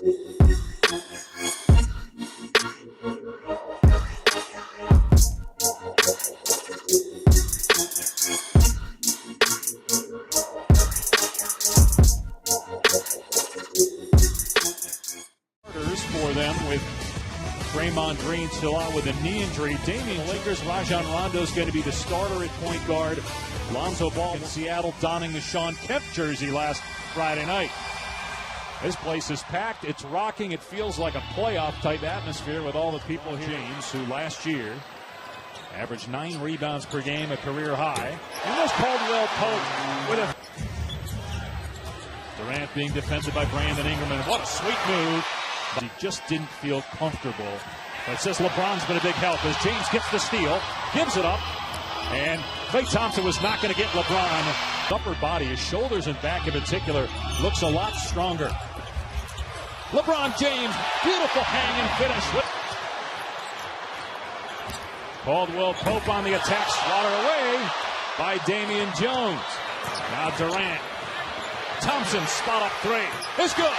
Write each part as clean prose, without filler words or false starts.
For them with Draymond Green still out with a knee injury. Damian Lakers, Rajon Rondo's going to be the starter at point guard. Lonzo Ball in Seattle donning the Sean Kemp jersey last Friday night. This place is packed. It's rocking. It feels like a playoff-type atmosphere with all the people here. James, who last year averaged 9 rebounds per game, a career high. And this Caldwell Pope with a... Durant being defended by Brandon Ingram. And what a sweet move. But he just didn't feel comfortable. But it says LeBron's been a big help as James gets the steal, gives it up, and Klay Thompson was not going to get LeBron. Upper body, his shoulders and back in particular, looks a lot stronger. LeBron James, beautiful hang and finish. Caldwell Pope on the attack, swatted away by Damian Jones. Now Durant. Thompson, spot up three. It's good.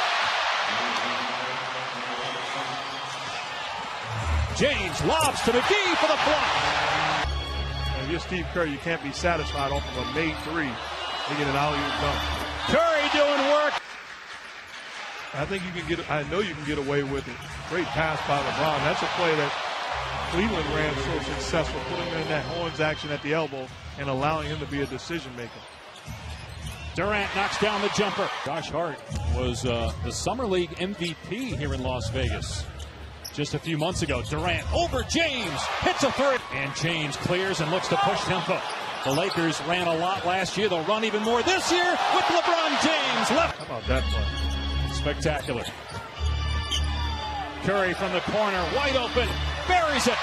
James lobs to McGee for the block. If you're Steve Kerr, you can't be satisfied off of a made three. They get an alley-oop dunk. Curry doing work. I think you can get. I know you can get away with it. Great pass by LeBron. That's a play that Cleveland ran so successful, putting him in that horns action at the elbow and allowing him to be a decision maker. Durant knocks down the jumper. Josh Hart was the Summer League MVP here in Las Vegas just a few months ago. Durant over James, hits a three. And James clears and looks to push tempo. The Lakers ran a lot last year. They'll run even more this year with LeBron James left. How about that play? Spectacular. Curry from the corner, wide open, buries it.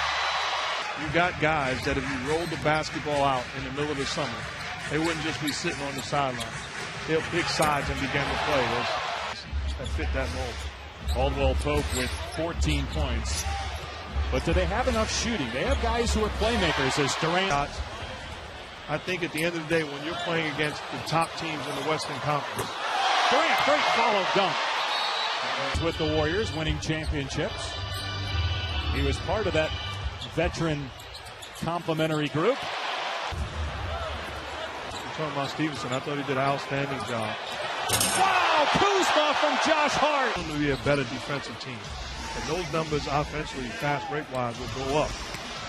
You got guys that if you rolled the basketball out in the middle of the summer, they wouldn't just be sitting on the sideline. They'll pick sides and begin to play. That fit that mold. Caldwell Pope with 14 points. But do they have enough shooting? They have guys who are playmakers as Durant. I think at the end of the day, when you're playing against the top teams in the Western Conference. Durant, great follow dunk. With the Warriors winning championships. He was part of that veteran complimentary group. You're talking about Stevenson. I thought he did an outstanding job. Wow, Kuzma from Josh Hart. To be a better defensive team. And those numbers offensively, fast break-wise, will go up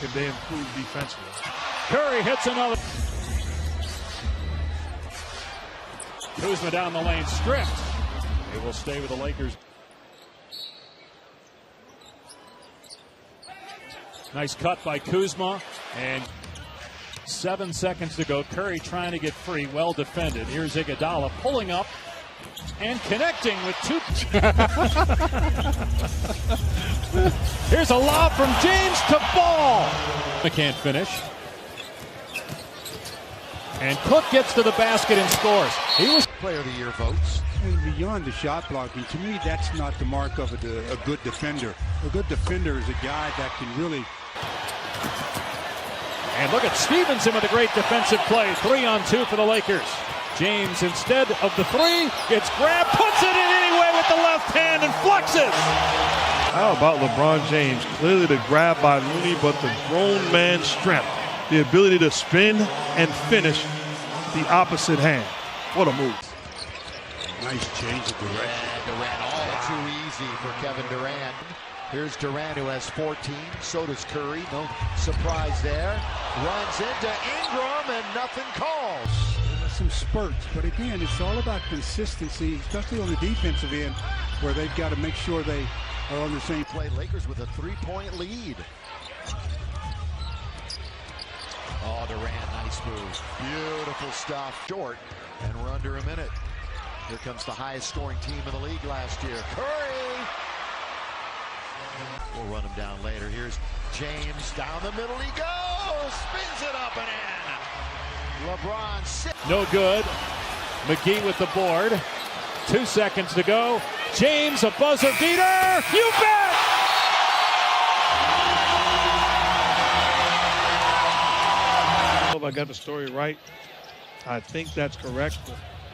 if they improve defensively. Curry hits another. Kuzma down the lane, stripped. They will stay with the Lakers. Nice cut by Kuzma, and 7 seconds to go. Curry trying to get free, well defended. Here's Iguodala pulling up and connecting with two. Here's a lob from James to Ball. They can't finish. And Cook gets to the basket and scores. He was Player of the Year votes. And beyond the shot blocking, to me, that's not the mark of a good defender. A good defender is a guy that can really. And look at Stevenson with a great defensive play. 3-on-2 for the Lakers. James, instead of the three, gets grabbed, puts it in anyway with the left hand and flexes. How about LeBron James? Clearly the grab by Looney, but the grown man's strength. The ability to spin and finish the opposite hand. What a move. Nice change of direction. Durant, all too easy for Kevin Durant. Here's Durant, who has 14. So does Curry. No surprise there. Runs into Ingram and nothing calls. Some spurts, but again, it's all about consistency, especially on the defensive end, where they've got to make sure they are on the same play. Lakers with a 3-point lead. Oh, Durant, nice move. Beautiful stuff. Short, and we're under a minute. Here comes the highest scoring team in the league last year. Curry! We'll run him down later. Here's James down the middle. He goes! Spins it up and in. LeBron sits. No good. McGee with the board. 2 seconds to go. James, a buzzer beater. You bet! I hope I got the story right. I think that's correct.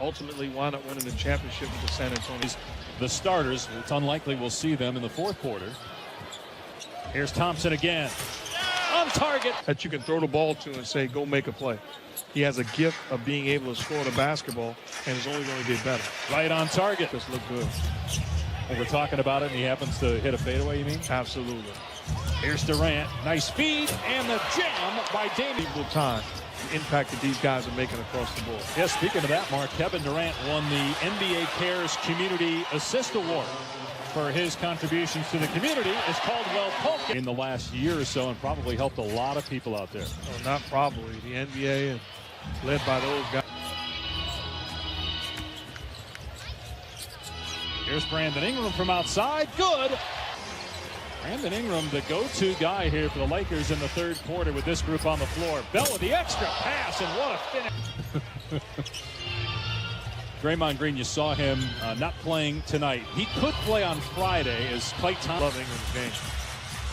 ultimately wound up winning the championship with the San Antonio. The starters, it's unlikely we'll see them in the fourth quarter. Here's Thompson again. On target. That you can throw the ball to and say, go make a play. He has a gift of being able to score the basketball, and it's only going to get better. Right on target. Just look good. Well, we're talking about it, and he happens to hit a fadeaway, you mean? Absolutely. Here's Durant. Nice feed, and the jam by Damian. Equal time. The impact that these guys are making across the board. Yeah, speaking of that, Mark, Kevin Durant won the NBA Cares Community Assist Award for his contributions to the community as Caldwell Pope in the last year or so, and probably helped a lot of people out there. Well, not probably. The NBA and led by those guys. Here's Brandon Ingram from outside. Good. Brandon Ingram, the go-to guy here for the Lakers in the third quarter with this group on the floor. Bell with the extra pass, and what a finish. Draymond Green, you saw him not playing tonight. He could play on Friday as Klay Thompson. Love Ingram's game.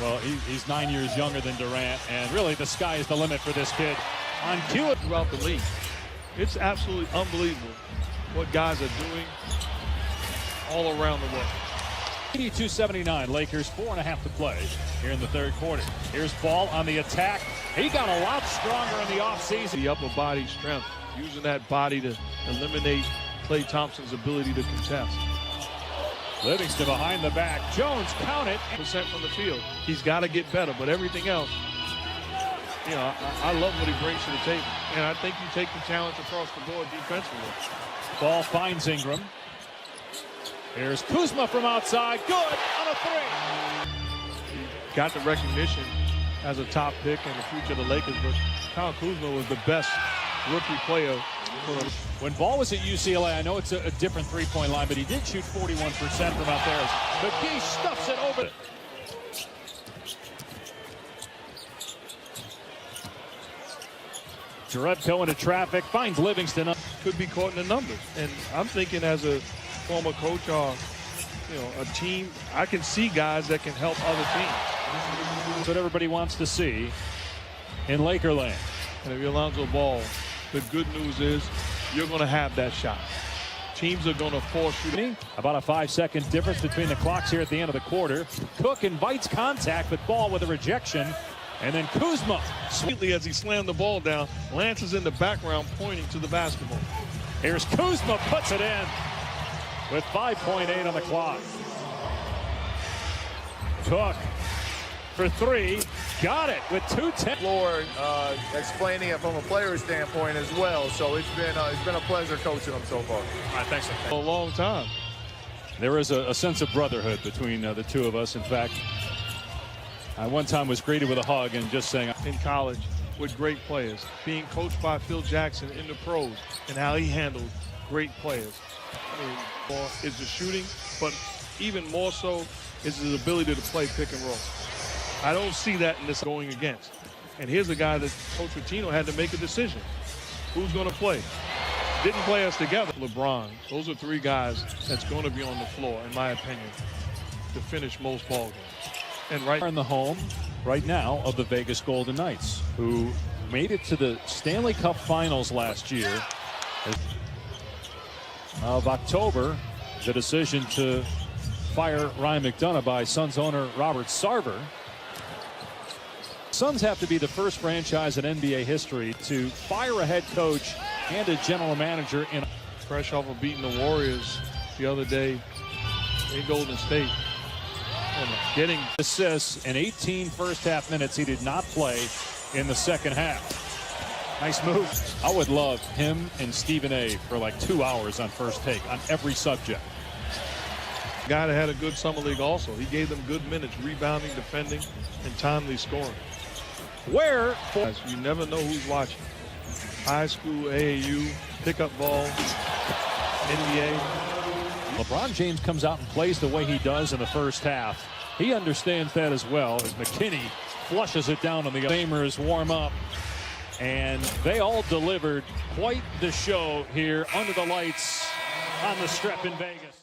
Well, he's 9 years younger than Durant, and really the sky is the limit for this kid. On cue throughout the league. It's absolutely unbelievable what guys are doing all around the world. 82-79, Lakers 4.5 to play here in the third quarter. Here's Ball on the attack. He got a lot stronger in the offseason. The upper body strength, using that body to eliminate Klay Thompson's ability to contest. Livingston behind the back. Jones, count it. % from the field. He's got to get better, but everything else, you know, I love what he brings to the table. And I think you take the challenge across the board defensively. Ball finds Ingram. Here's Kuzma from outside. Good on a three. He got the recognition as a top pick in the future of the Lakers, but Kyle Kuzma was the best rookie player. When Ball was at UCLA, I know it's a different three-point line, but he did shoot 41% from out there. McGee stuffs it over. Jerebko into traffic, finds Livingston up. Could be caught in the numbers. And I'm thinking as a former coach or, you know, a team, I can see guys that can help other teams. That's what everybody wants to see in Lakerland. And if you're Lonzo Ball, the good news is you're going to have that shot. Teams are going to force you. About a 5-second difference between the clocks here at the end of the quarter. Cook invites contact, but Ball with a rejection. And then Kuzma. Sweetly as he slammed the ball down, Lance is in the background pointing to the basketball. Here's Kuzma, puts it in with 5.8 on the clock. Cook for three. Got it with 2:10. Floor, explaining it from a player's standpoint as well. So it's been a pleasure coaching them so far. All right, thanks. A long time. There is a sense of brotherhood between the two of us. In fact, I one time was greeted with a hug and just saying. In college with great players, being coached by Phil Jackson in the pros, and how he handled great players. I mean, is the shooting, but even more so is his ability to play pick and roll. I don't see that in this going against. And here's a guy that Coach Pitino had to make a decision. Who's going to play? Didn't play us together. LeBron, those are three guys that's going to be on the floor, in my opinion, to finish most ball games. And right in the home right now of the Vegas Golden Knights, who made it to the Stanley Cup Finals last year. Of October, the decision to fire Ryan McDonough by Suns owner Robert Sarver. Suns have to be the first franchise in NBA history to fire a head coach and a general manager in. Fresh off of beating the Warriors the other day in Golden State. Getting assists in 18 first-half minutes. He did not play in the second half. Nice move. I would love him and Stephen A. for like 2 hours on First Take on every subject. Guy that had a good summer league also. He gave them good minutes, rebounding, defending, and timely scoring. Where? You never know who's watching. High school, AAU, pickup ball, NBA. LeBron James comes out and plays the way he does in the first half. He understands that as well as McKinney flushes it down on the Famers warm up. And they all delivered quite the show here under the lights on the Strip in Vegas.